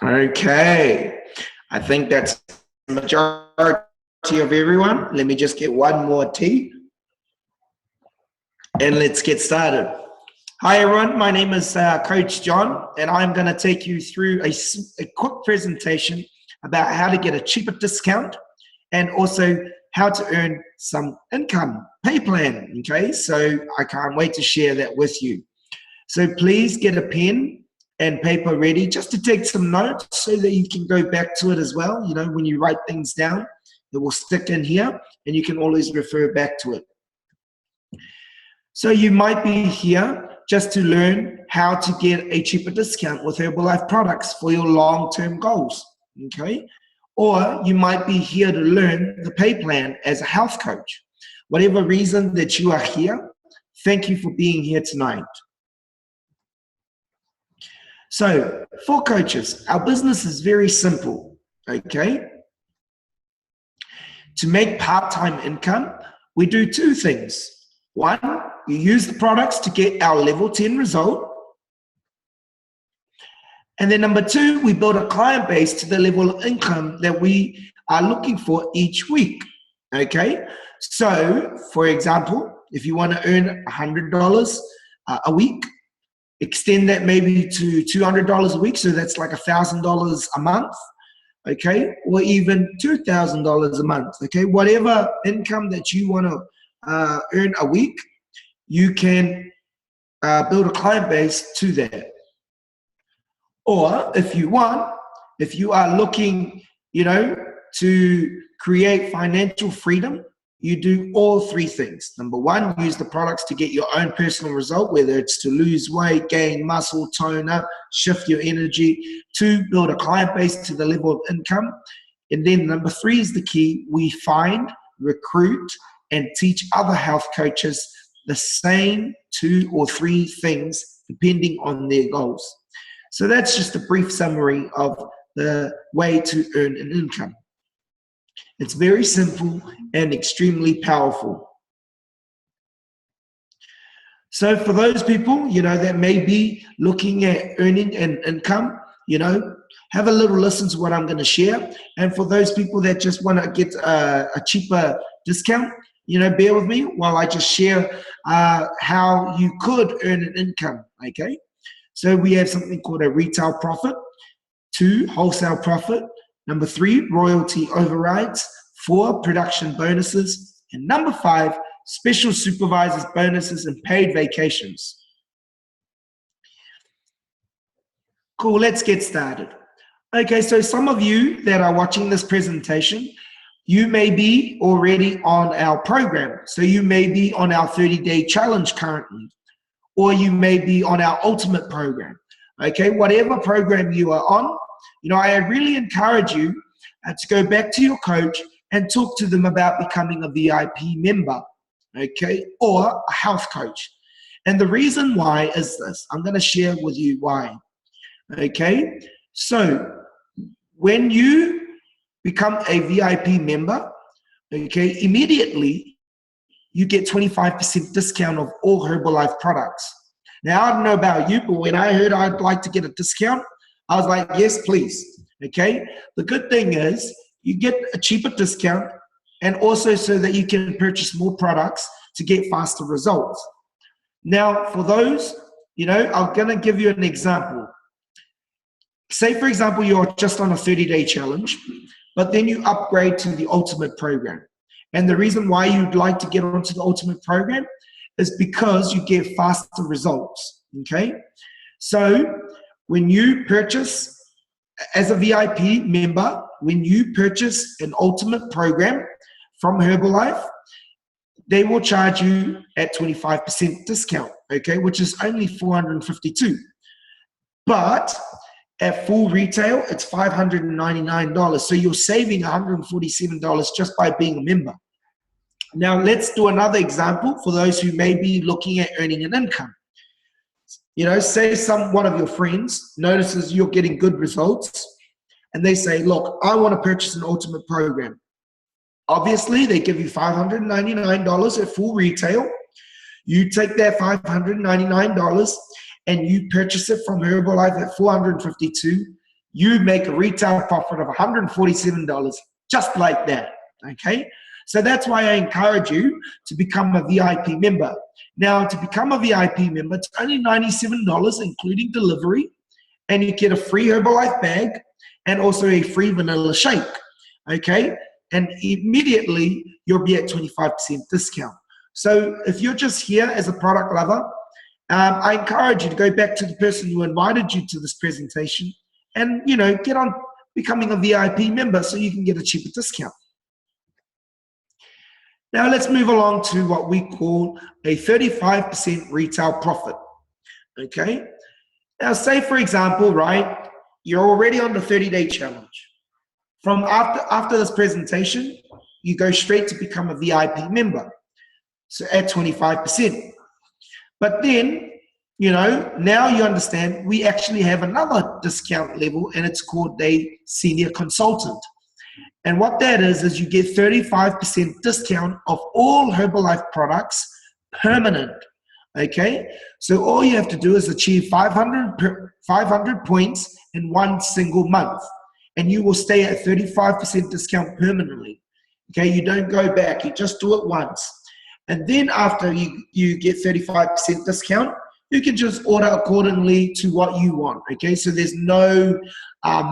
Okay, I think that's the majority of everyone. Let me just get one more tea and let's get started. Hi everyone, my name is Coach John and I'm going to take you through a quick presentation about how to get a cheaper discount and also how to earn some income pay plan. Okay, so I can't wait to share that with you. So please get a pen and paper ready just to take some notes so that you can go back to it as well. You know, when you write things down, it will stick in here and you can always refer back to it. So you might be here just to learn how to get a cheaper discount with Herbalife products for your long-term goals, okay? Or you might be here to learn the pay plan as a health coach. Whatever reason that you are here, thank you for being here tonight. So for coaches, our business is very simple, okay? To make part-time income, we do two things. One, you use the products to get our level 10 result. And then number two, we build a client base to the level of income that we are looking for each week, okay? So for example, if you want to earn $100 a week, extend that maybe to $200 a week, so that's like $1,000 a month, okay? Or even $2,000 a month, okay? Whatever income that you want to earn a week, you can build a client base to that. Or if you are looking, you know, to create financial freedom, you do all three things. Number one, use the products to get your own personal result, whether it's to lose weight, gain muscle, tone up, shift your energy. Two, build a client base to the level of income. And then number three is the key. We find, recruit, and teach other health coaches the same 2 or 3 things depending on their goals. So that's just a brief summary of the way to earn an income. It's very simple and extremely powerful. So for those people, you know, that may be looking at earning an income, you know, have a little listen to what I'm going to share. And for those people that just want to get a cheaper discount, you know, bear with me while I just share how you could earn an income, okay? So we have something called a retail profit, 2, wholesale profit, number 3, royalty overrides, 4, production bonuses, and number 5, special supervisors bonuses and paid vacations. Cool, let's get started. Okay, so some of you that are watching this presentation, you may be already on our program. So you may be on our 30-day challenge currently, or you may be on our ultimate program. Okay, whatever program you are on, you know, I really encourage you to go back to your coach and talk to them about becoming a VIP member, okay, or a health coach. And the reason why is this. I'm going to share with you why, okay? So when you become a VIP member, okay, immediately you get 25% discount of all Herbalife products. Now, I don't know about you, but when I heard I'd like to get a discount, I was like, yes, please, okay? The good thing is you get a cheaper discount and also so that you can purchase more products to get faster results. Now, for those, you know, I'm going to give you an example. Say, for example, you're just on a 30-day challenge, but then you upgrade to the ultimate program. And the reason why you'd like to get onto the ultimate program is because you get faster results, okay? So when you purchase as a VIP member, when you purchase an ultimate program from Herbalife, they will charge you at 25% discount, okay, which is only $452. But at full retail, it's $599. So you're saving $147 just by being a member. Now let's do another example for those who may be looking at earning an income. You know, say one of your friends notices you're getting good results and they say, look, I want to purchase an ultimate program. Obviously, they give you $599 at full retail. You take that $599 and you purchase it from Herbalife at $452. you make a retail profit of $147 just like that, okay? So that's why I encourage you to become a VIP member. Now, to become a VIP member, it's only $97, including delivery, and you get a free Herbalife bag and also a free vanilla shake, okay? And immediately, you'll be at 25% discount. So if you're just here as a product lover, I encourage you to go back to the person who invited you to this presentation and, you know, get on becoming a VIP member so you can get a cheaper discount. Now let's move along to what we call a 35% retail profit, okay? Now say, for example, right, you're already on the 30-day challenge. From after this presentation, you go straight to become a VIP member, so at 25%. But then, you know, now you understand we actually have another discount level, and it's called a senior consultant. And what that is you get 35% discount of all Herbalife products permanent, okay? So all you have to do is achieve 500 points in one single month, and you will stay at 35% discount permanently, okay? You don't go back, you just do it once. And then after you get 35% discount, you can just order accordingly to what you want, okay? So there's no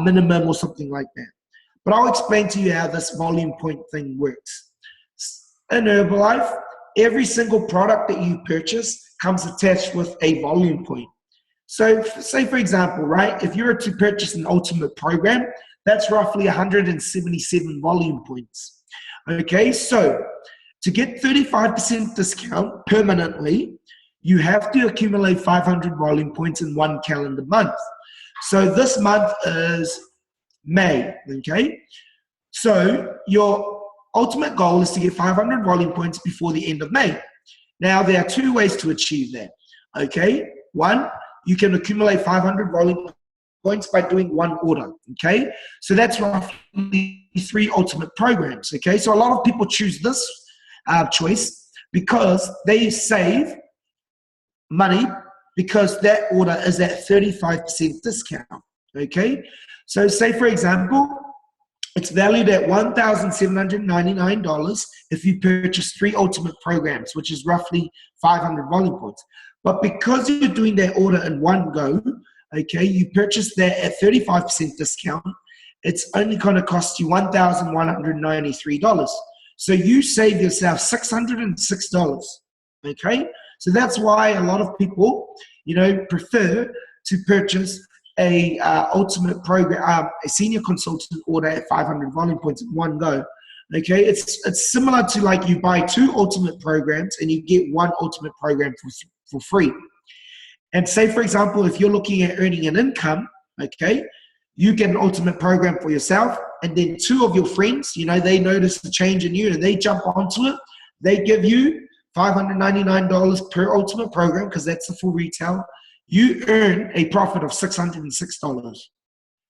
minimum or something like that. But I'll explain to you how this volume point thing works. In Herbalife, every single product that you purchase comes attached with a volume point. So say, for example, right, if you were to purchase an ultimate program, that's roughly 177 volume points. Okay, so to get 35% discount permanently, you have to accumulate 500 volume points in one calendar month. So this month is May, okay? So your ultimate goal is to get 500 volume points before the end of May. Now, there are two ways to achieve that, okay? One, you can accumulate 500 volume points by doing one order, okay? So that's roughly 3 ultimate programs, okay? So a lot of people choose this choice because they save money because that order is at 35% discount, okay? So say, for example, it's valued at $1,799 if you purchase 3 ultimate programs, which is roughly 500 volume points. But because you're doing that order in one go, okay, you purchase that at 35% discount, it's only going to cost you $1,193. So you save yourself $606, okay? So that's why a lot of people, you know, prefer to purchase a ultimate program, a senior consultant order at 500 volume points in one go. Okay, it's similar to like you buy 2 ultimate programs and you get 1 ultimate program for free. And say, for example, if you're looking at earning an income, okay, you get an ultimate program for yourself, and then 2 of your friends, you know, they notice the change in you and they jump onto it. They give you $599 per ultimate program because that's the full retail. You earn a profit of $606.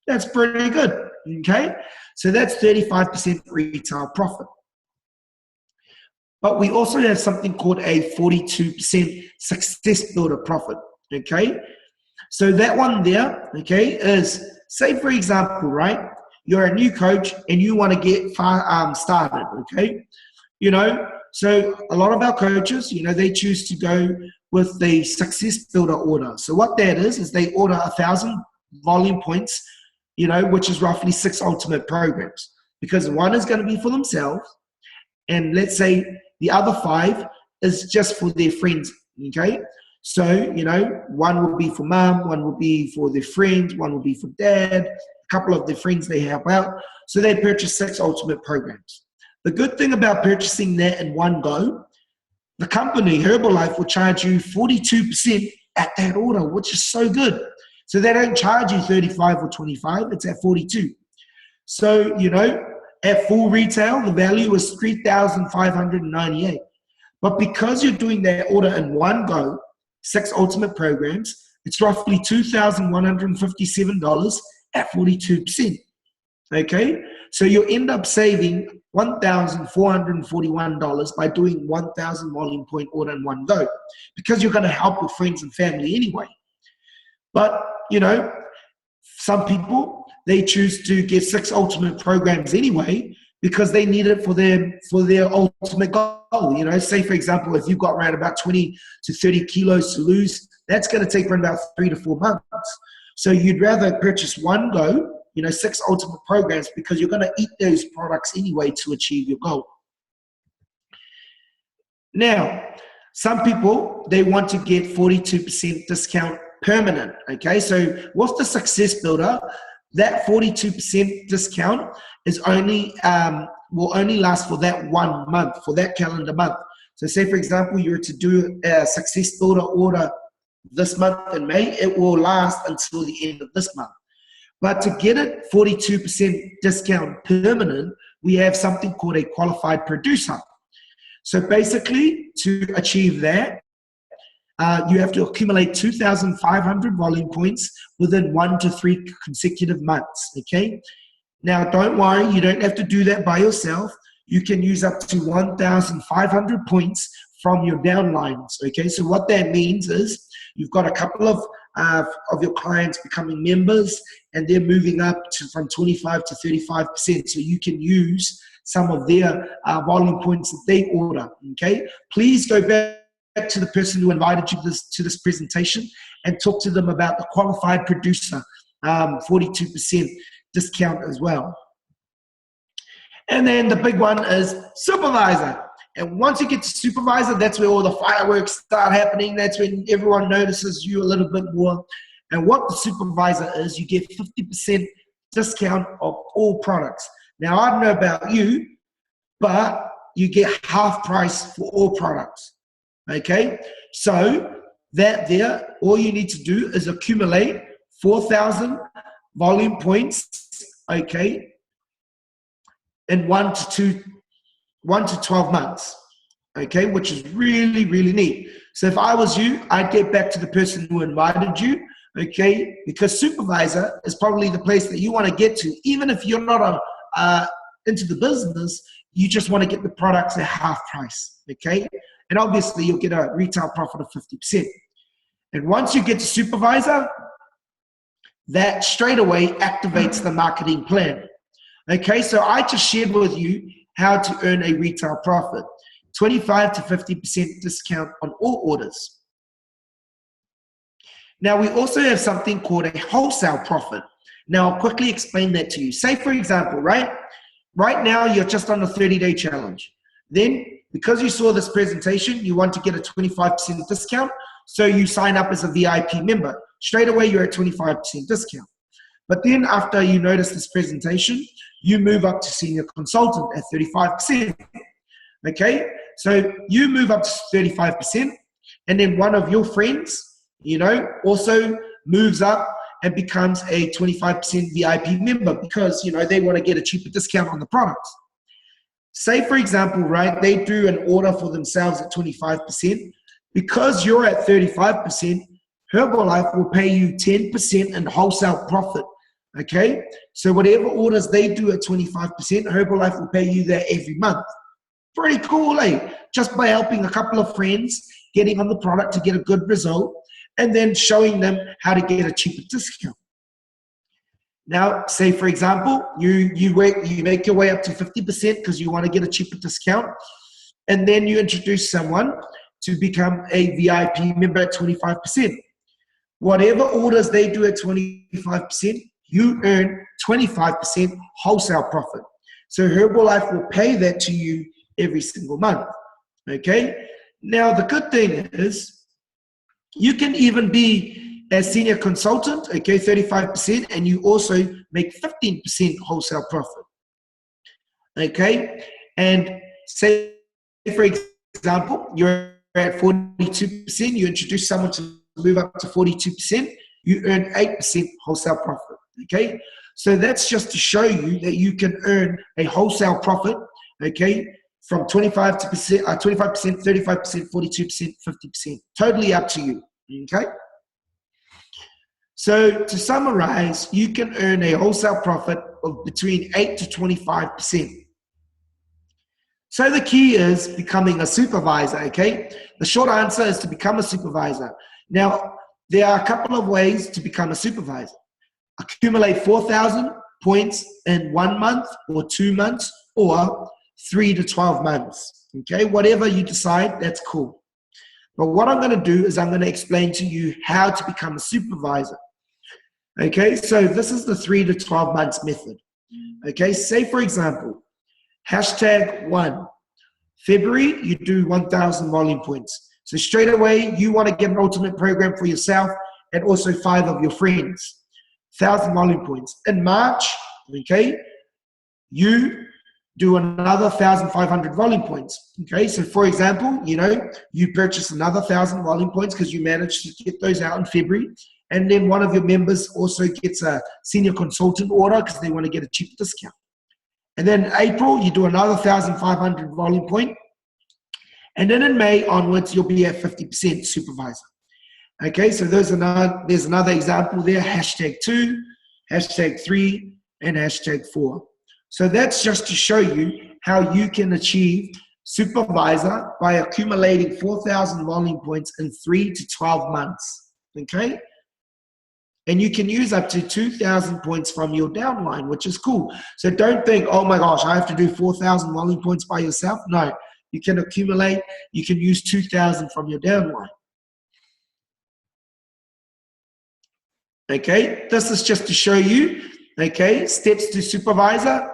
That's pretty good, okay? So that's 35% retail profit. But we also have something called a 42% success builder profit, okay? So that one there, okay, is, say for example, right, you're a new coach and you want to get started, okay? You know, so a lot of our coaches, you know, they choose to go with the success builder order. So what that is they order 1,000 volume points, you know, which is roughly 6 ultimate programs, because 1 is going to be for themselves, and let's say the other 5 is just for their friends, okay? So, you know, 1 will be for mom, 1 will be for their friends, 1 will be for dad, a couple of their friends they help out. So they purchase 6 ultimate programs. The good thing about purchasing that in one go, the company, Herbalife, will charge you 42% at that order, which is so good. So they don't charge you 35 or 25, it's at 42. So, you know, at full retail, the value is $3,598. But because you're doing that order in one go, 6 ultimate programs, it's roughly $2,157 at 42%. Okay? So you'll end up saving $1,441 by doing 1,000 volume point order in one go, because you're going to help your friends and family anyway. But, you know, some people, they choose to get 6 ultimate programs anyway because they need it for their ultimate goal. You know, say for example, if you've got around about 20 to 30 kilos to lose, that's going to take around about 3 to 4 months. So you'd rather purchase one go, you know, 6 ultimate programs, because you're going to eat those products anyway to achieve your goal. Now, some people, they want to get 42% discount permanent, okay? So with the Success Builder, that 42% discount is only will only last for that 1 month, for that calendar month. So say, for example, you were to do a Success Builder order this month in May, it will last until the end of this month. But to get it 42% discount permanent, we have something called a qualified producer. So basically, to achieve that, you have to accumulate 2,500 volume points within 1 to 3 consecutive months, okay? Now, don't worry, you don't have to do that by yourself. You can use up to 1,500 points from your downlines, okay? So what that means is you've got a couple of your clients becoming members, and they're moving up to from 25 to 35%, so you can use some of their volume points that they order, okay? Please go back to the person who invited you to this presentation and talk to them about the qualified producer, 42% discount as well. And then the big one is supervisor. And once you get to supervisor, that's where all the fireworks start happening. That's when everyone notices you a little bit more. And what the supervisor is, you get 50% discount of all products. Now, I don't know about you, but you get half price for all products. Okay, so that there, all you need to do is accumulate 4,000 volume points, okay, in 1 to 12 months, okay, which is really, really neat. So if I was you, I'd get back to the person who invited you, okay, because supervisor is probably the place that you want to get to, even if you're not into the business, you just want to get the products at half price, okay? And obviously, you'll get a retail profit of 50%. And once you get to supervisor, that straight away activates the marketing plan. Okay, so I just shared with you how to earn a retail profit. 25 to 50% discount on all orders. Now, we also have something called a wholesale profit. Now, I'll quickly explain that to you. Say, for example, right now, you're just on a 30-day challenge. Then, because you saw this presentation, you want to get a 25% discount, so you sign up as a VIP member. Straight away, you're at 25% discount. But then after you notice this presentation, you move up to senior consultant at 35%. Okay? So you move up to 35%, and then one of your friends, you know, also moves up and becomes a 25% VIP member because, you know, they want to get a cheaper discount on the products. Say, for example, right, they do an order for themselves at 25%. Because you're at 35%, Herbalife will pay you 10% in wholesale profit, okay? So whatever orders they do at 25%, Herbalife will pay you that every month. Pretty cool, eh? Just by helping a couple of friends, getting on the product to get a good result, and then showing them how to get a cheaper discount. Now, say for example, you make your way up to 50% because you want to get a cheaper discount, and then you introduce someone to become a VIP member at 25%. Whatever orders they do at 25%, you earn 25% wholesale profit. So Herbalife will pay that to you every single month, okay? Now, the good thing is you can even be a senior consultant, okay, 35%, and you also make 15% wholesale profit, okay? And say, for example, you're at 42%, you introduce someone to move up to 42%, you earn 8% wholesale profit, okay? So that's just to show you that you can earn a wholesale profit, okay, from 25%, 35%, 42%, 50%, totally up to you, okay? So to summarize, you can earn a wholesale profit of between 8 to 25%. So the key is becoming a supervisor, okay? The short answer is to become a supervisor. Now, there are a couple of ways to become a supervisor. accumulate 4,000 points in 1 month or 2 months or 3 to 12 months. Okay, whatever you decide, that's cool. But what I'm going to do is I'm going to explain to you how to become a supervisor. Okay, so this is the 3 to 12 months method. Okay, say for example, #1, February, you do 1,000 volume points. So straight away, you want to get an ultimate program for yourself and also 5 of your friends. 1,000 volume points. In March, okay, you do another 1,500 volume points. Okay, so for example, you purchase another 1,000 volume points because you managed to get those out in February. And then one of your members also gets a senior consultant order because they want to get a cheap discount. And then in April, you do another 1,500 volume point. And then in May onwards, you'll be at 50% supervisor. Okay, so there's another example there, #2, #3, and #4. So that's just to show you how you can achieve supervisor by accumulating 4,000 volume points in 3 to 12 months. Okay? And you can use up to 2,000 points from your downline, which is cool. So don't think, oh my gosh, I have to do 4,000 volume points by yourself. No, you can accumulate, you can use 2,000 from your downline. Okay, this is just to show you, okay, steps to supervisor,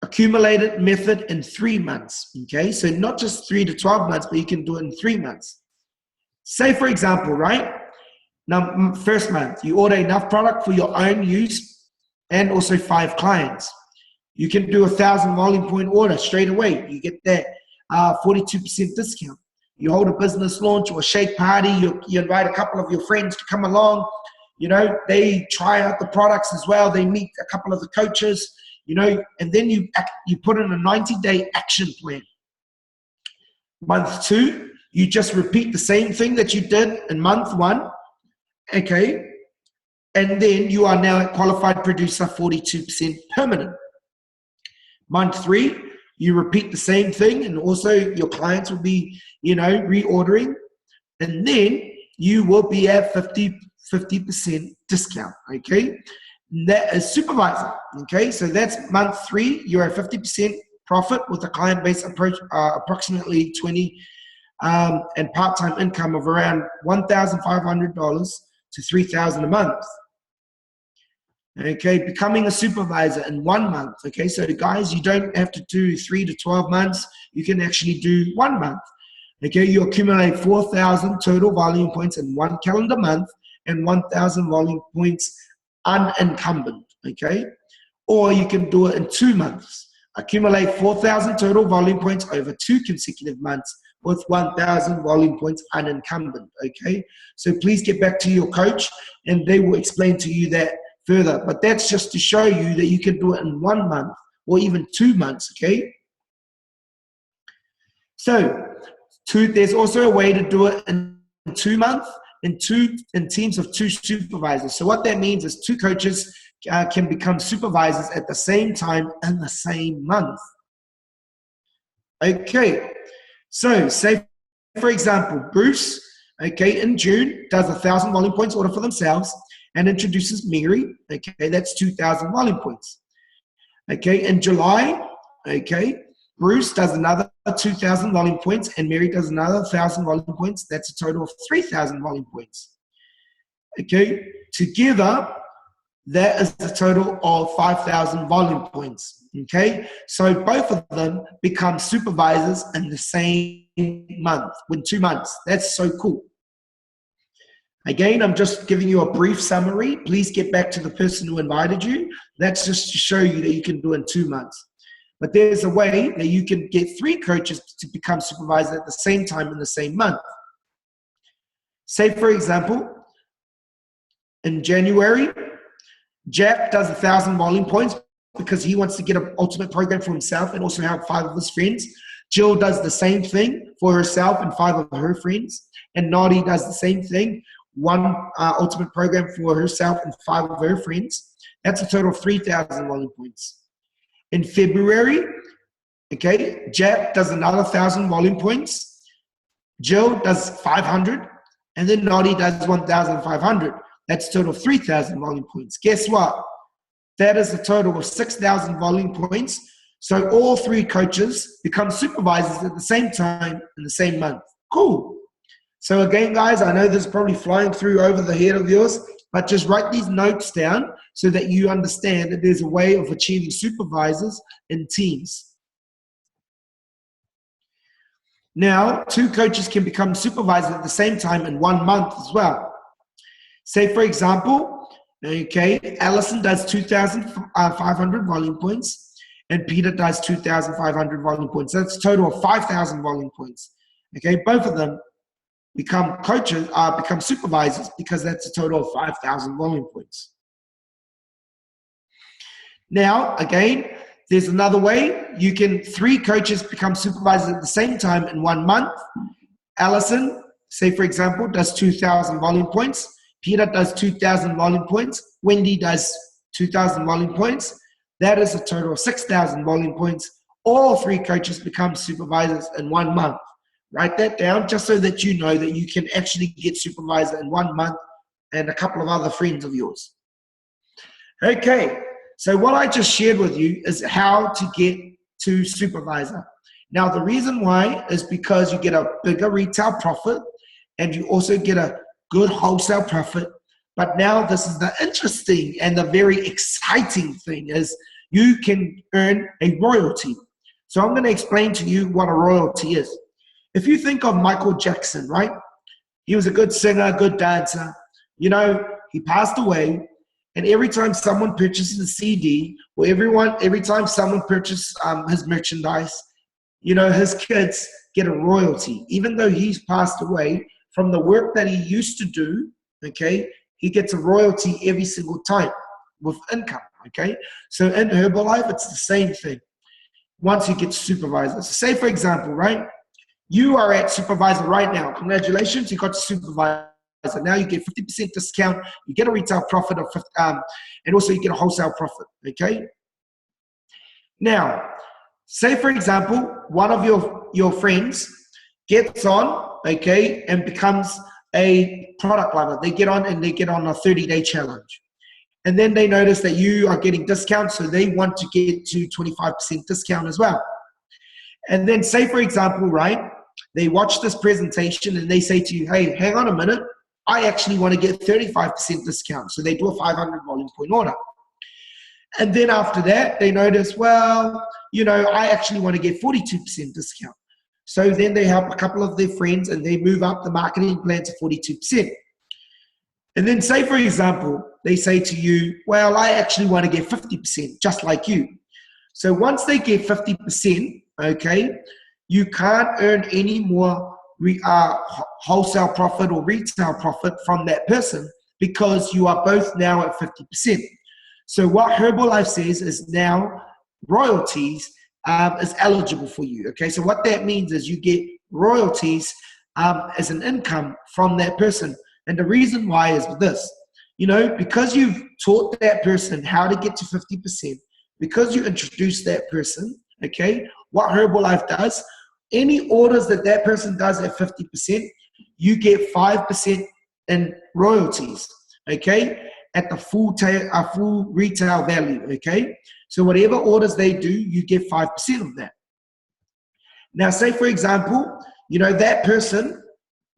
accumulated method in 3 months. Okay, so not just 3 to 12 months, but you can do it in 3 months. Say for example, right? Now, first month, you order enough product for your own use and also 5 clients. You can do 1,000 volume point order straight away. You get that 42% discount. You hold a business launch or a shake party. You invite a couple of your friends to come along. They try out the products as well. They meet a couple of the coaches, and then you put in a 90-day action plan. Month 2, you just repeat the same thing that you did in month 1. Okay, and then you are now a qualified producer, 42% permanent. Month 3, you repeat the same thing, and also your clients will be, reordering, and then you will be at 50% discount. Okay, that is supervisor. Okay, so that's month 3. You're at 50% profit with a client base approach approximately 20 and part-time income of around $1,500 to $3,000 a month. Okay, becoming a supervisor in 1 month. Okay, so guys, you don't have to do 3 to 12 months. You can actually do 1 month. Okay, you accumulate 4,000 total volume points in 1 calendar month and 1,000 volume points unencumbered. Okay, or you can do it in 2 months. Accumulate 4,000 total volume points over 2 consecutive months with 1,000 volume points unencumbered. Okay, so please get back to your coach and they will explain to you that further. But that's just to show you that you can do it in 1 month or even 2 months. Okay, so there's also a way to do it in 2 months in teams of 2 supervisors. So what that means is 2 coaches can become supervisors at the same time in the same month. Okay, so say for example, Bruce, okay, in June does 1,000 volume points order for themselves and introduces Mary. Okay, that's 2,000 volume points. Okay, in July, okay, Bruce does another 2,000 volume points and Mary does another 1,000 volume points. That's a total of 3,000 volume points. Okay, together, that is a total of 5,000 volume points. Okay, so both of them become supervisors in the same month, in 2 months. That's so cool. Again, I'm just giving you a brief summary. Please get back to the person who invited you. That's just to show you that you can do it in 2 months. But there's a way that you can get 3 coaches to become supervisors at the same time in the same month. Say, for example, in January, Jack does 1,000 volume points because he wants to get an ultimate program for himself and also help 5 of his friends. Jill does the same thing for herself and 5 of her friends. And Nadi does the same thing, 1 ultimate program for herself and 5 of her friends. That's a total of 3,000 volume points. In February, okay, Jack does another 1,000 volume points. Jill does 500, and then Nadi does 1,500. That's a total of 3,000 volume points. Guess what? That is a total of 6,000 volume points. So all 3 coaches become supervisors at the same time in the same month. Cool. So again, guys, I know this is probably flying through over the head of yours, but just write these notes down so that you understand that there's a way of achieving supervisors in teams. Now, 2 coaches can become supervisors at the same time in 1 month as well. Say, for example, okay, Allison does 2,500 volume points, and Peter does 2,500 volume points. That's a total of 5,000 volume points. Okay, both of them become coaches, become supervisors, because that's a total of 5,000 volume points. Now, again, there's another way. 3 coaches become supervisors at the same time in 1 month. Allison, say for example, does 2,000 volume points. Peter does 2,000 volume points. Wendy does 2,000 volume points. That is a total of 6,000 volume points. All 3 coaches become supervisors in 1 month. Write that down just so that you know that you can actually get supervisor in 1 month and a couple of other friends of yours. Okay, so what I just shared with you is how to get to supervisor. Now, the reason why is because you get a bigger retail profit and you also get a good wholesale profit. But now this is the interesting and the very exciting thing is you can earn a royalty. So I'm going to explain to you what a royalty is. If you think of Michael Jackson, right? He was a good singer, good dancer. You know, he passed away, and every time someone purchases a CD, or every time someone purchases his merchandise, you know, his kids get a royalty. Even though he's passed away from the work that he used to do, okay, he gets a royalty every single time with income, okay? So in Herbalife, it's the same thing. Once you get supervisors. Say, for example, right? You are at supervisor right now. Congratulations, you got supervisor. Now you get 50% discount. You get a retail profit of 50, and also you get a wholesale profit, okay? Now, say for example, one of your friends gets on, okay, and becomes a product lover. They get on a 30-day challenge. And then they notice that you are getting discounts, so they want to get to 25% discount as well. And then say, for example, right, they watch this presentation and they say to you, hey, hang on a minute, I actually want to get 35% discount. So they do a 500 volume point order. And then after that, they notice, well, you know, I actually want to get 42% discount. So then they help a couple of their friends and they move up the marketing plan to 42%. And then say, for example, they say to you, well, I actually want to get 50%, just like you. So once they get 50%, okay, you can't earn any more wholesale profit or retail profit from that person because you are both now at 50%. So what Herbalife says is now royalties is eligible for you. Okay, so what that means is you get royalties as an income from that person. And the reason why is this, you know, because you've taught that person how to get to 50%, because you introduced that person, okay, what Herbalife does, any orders that that person does at 50%, you get 5% in royalties, okay, at the full retail value, okay? So whatever orders they do, you get 5% of that. Now, say, for example, you know, that person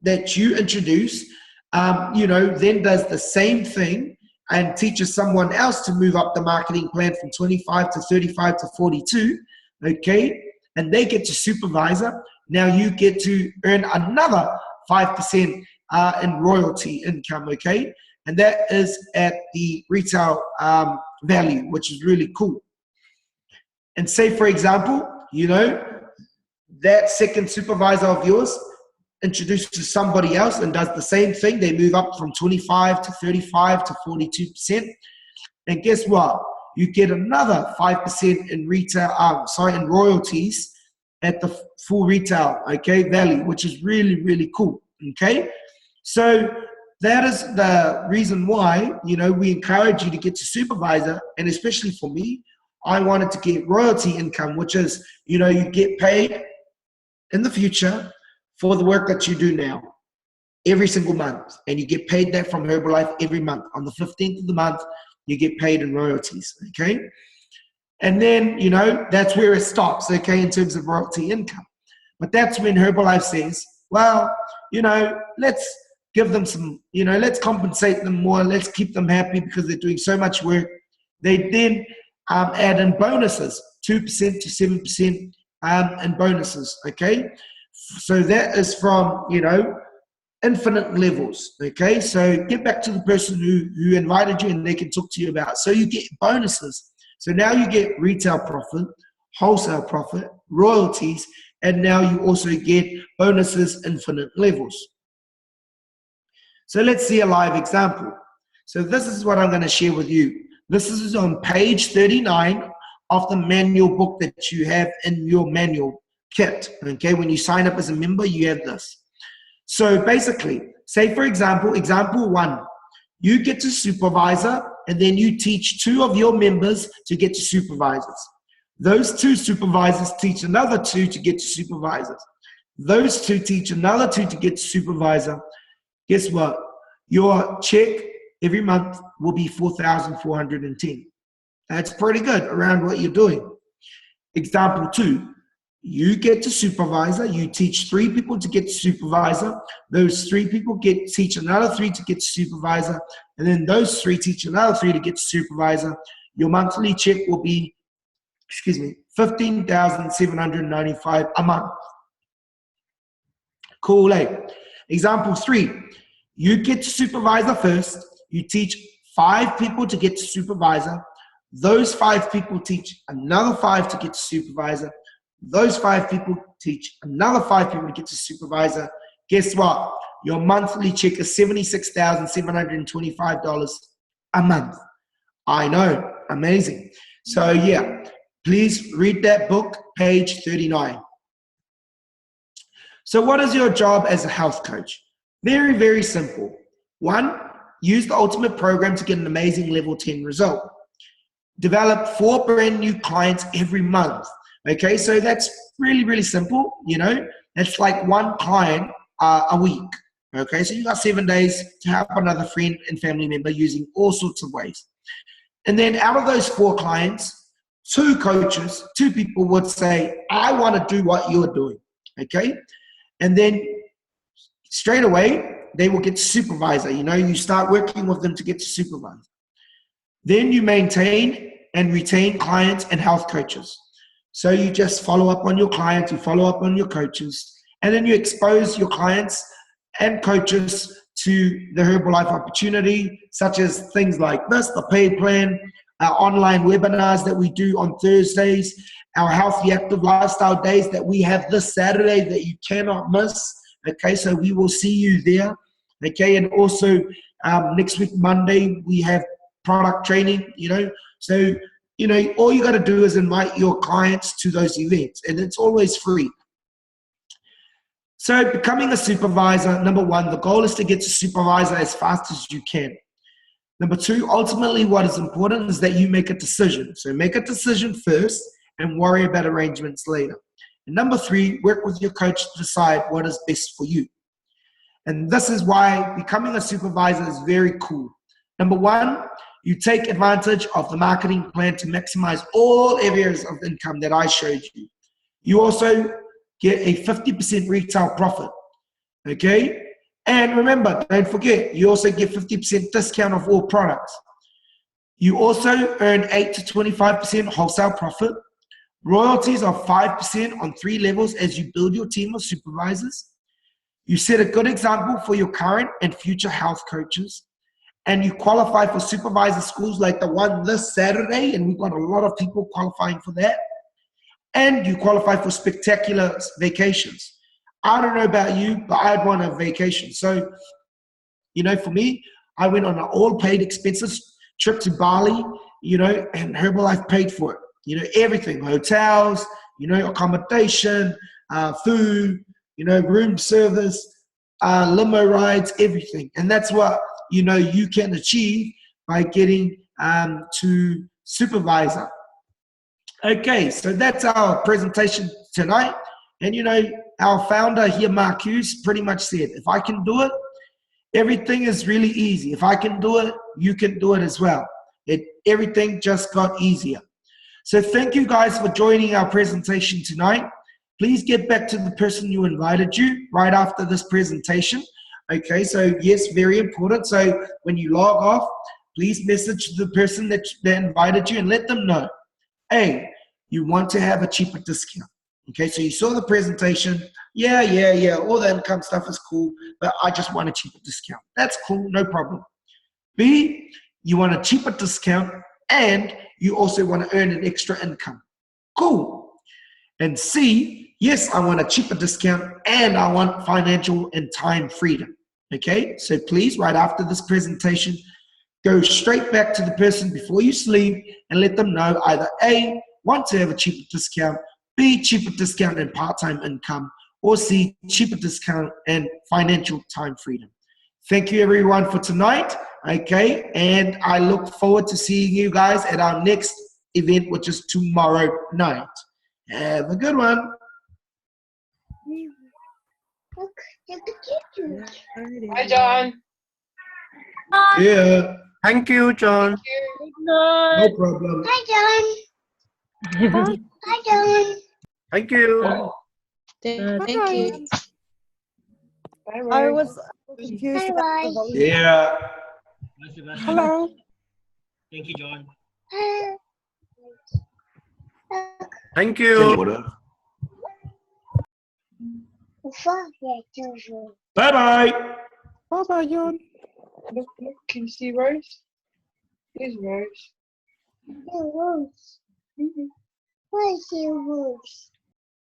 that you introduce, you know, then does the same thing and teaches someone else to move up the marketing plan from 25 to 35 to 42, okay? And they get to supervisor. Now you get to earn another 5% in royalty income, okay? And that is at the retail value, which is really cool. And say, for example, you know, that second supervisor of yours introduces somebody else and does the same thing. They move up from 25 to 35 to 42%. And guess what? You get another 5% in retail, in royalties at the full retail, okay, value, which is really, really cool, okay? So that is the reason why, you know, we encourage you to get to supervisor, and especially for me, I wanted to get royalty income, which is, you know, you get paid in the future for the work that you do now. every single month, and you get paid that from Herbalife every month. On the 15th of the month, you get paid in royalties, okay? And then, you know, that's where it stops, okay, in terms of royalty income. But that's when Herbalife says, well, you know, let's give them some, you know, let's compensate them more, let's keep them happy because they're doing so much work. They then add in bonuses, 2% to 7% in bonuses, okay? So that is from, you know, infinite levels, okay? So get back to the person who invited you and they can talk to you about it. So you get bonuses. So now you get retail profit, wholesale profit, royalties, and now you also get bonuses, infinite levels. So let's see a live example. So this is what I'm going to share with you. This is on page 39 of the manual book that you have in your manual kit, okay? When you sign up as a member, you have this. So basically, say for example, example 1, you get to supervisor and then you teach 2 of your members to get to supervisors. Those 2 supervisors teach another 2 to get to supervisors. Those 2 teach another 2 to get to supervisor. Guess what? Your check every month will be $4,410. That's pretty good around what you're doing. Example 2, you get to supervisor, you teach 3 people to get to supervisor, those 3 people teach another 3 to get to supervisor, and then those 3 teach another 3 to get to supervisor. Your monthly check will be, $15,795 a month. Cool, eh? Example 3, you get to supervisor first, you teach 5 people to get to supervisor, those 5 people teach another 5 to get to supervisor, those 5 people teach another 5 people to get to supervisor. Guess what? Your monthly check is $76,725 a month. I know, amazing. So yeah, please read that book, page 39. So what is your job as a health coach? Very, very simple. 1, use the ultimate program to get an amazing level 10 result. Develop 4 brand new clients every month. Okay, so that's really, really simple, you know. That's like 1 client a week. Okay, so you got 7 days to help another friend and family member using all sorts of ways. And then out of those 4 clients, 2 coaches, 2 people would say, I want to do what you're doing. Okay, and then straight away, they will get to supervisor. You know, you start working with them to get to supervisor. Then you maintain and retain clients and health coaches. So you just follow up on your clients, you follow up on your coaches, and then you expose your clients and coaches to the Herbalife opportunity, such as things like this, the paid plan, our online webinars that we do on Thursdays, our healthy active lifestyle days that we have this Saturday that you cannot miss. Okay, so we will see you there. Okay, and also next week, Monday, we have product training, you know. So, you know, all you got to do is invite your clients to those events, and it's always free. So becoming a supervisor, number 1, the goal is to get to supervisor as fast as you can. Number 2, ultimately what is important is that you make a decision. So make a decision first and worry about arrangements later. And number 3, work with your coach to decide what is best for you. And this is why becoming a supervisor is very cool. Number 1, you take advantage of the marketing plan to maximize all areas of income that I showed you. You also get a 50% retail profit, okay? And remember, don't forget, you also get 50% discount of all products. You also earn 8 to 25% wholesale profit. Royalties are 5% on 3 levels as you build your team of supervisors. You set a good example for your current and future health coaches. And you qualify for supervisor schools like the one this Saturday, and we've got a lot of people qualifying for that. And you qualify for spectacular vacations. I don't know about you, but I'd want a vacation. So, you know, for me, I went on an all-paid expenses trip to Bali, you know, and Herbalife paid for it. You know, everything, hotels, you know, accommodation, food, you know, room service, limo rides, everything. And that's what, you know, you can achieve by getting to supervisor. Okay, so that's our presentation tonight. And, you know, our founder here, Mark Hughes, pretty much said, if I can do it, Everything is really easy. If I can do it, you can do it as well. Everything just got easier. So thank you guys for joining our presentation tonight. Please get back to the person who invited you right after this presentation. Okay, so yes, very important. So when you log off, please message the person that invited you and let them know, hey, you want to have a cheaper discount. Okay, so you saw the presentation. Yeah, all the income stuff is cool, but I just want a cheaper discount. That's cool, no problem. B, you want a cheaper discount and you also want to earn an extra income. Cool. And C, yes, I want a cheaper discount and I want financial and time freedom. Okay, so please, right after this presentation, go straight back to the person before you sleep and let them know either A, want to have a cheaper discount, B, cheaper discount and part-time income, or C, cheaper discount and financial time freedom. Thank you everyone for tonight, okay? And I look forward to seeing you guys at our next event, which is tomorrow night. Have a good one. Hi, John. Yeah, Thank you, John. no problem. Hi, John. Hi, John. Thank you. Thank you. Bye, I Rose. was confused about Bye-bye. the volume. Yeah. Hello. Thank you, John. Thank you. Bye-bye. Bye-bye, John. Look, can you see Rose? Here's Rose. Rose. Where's your rose?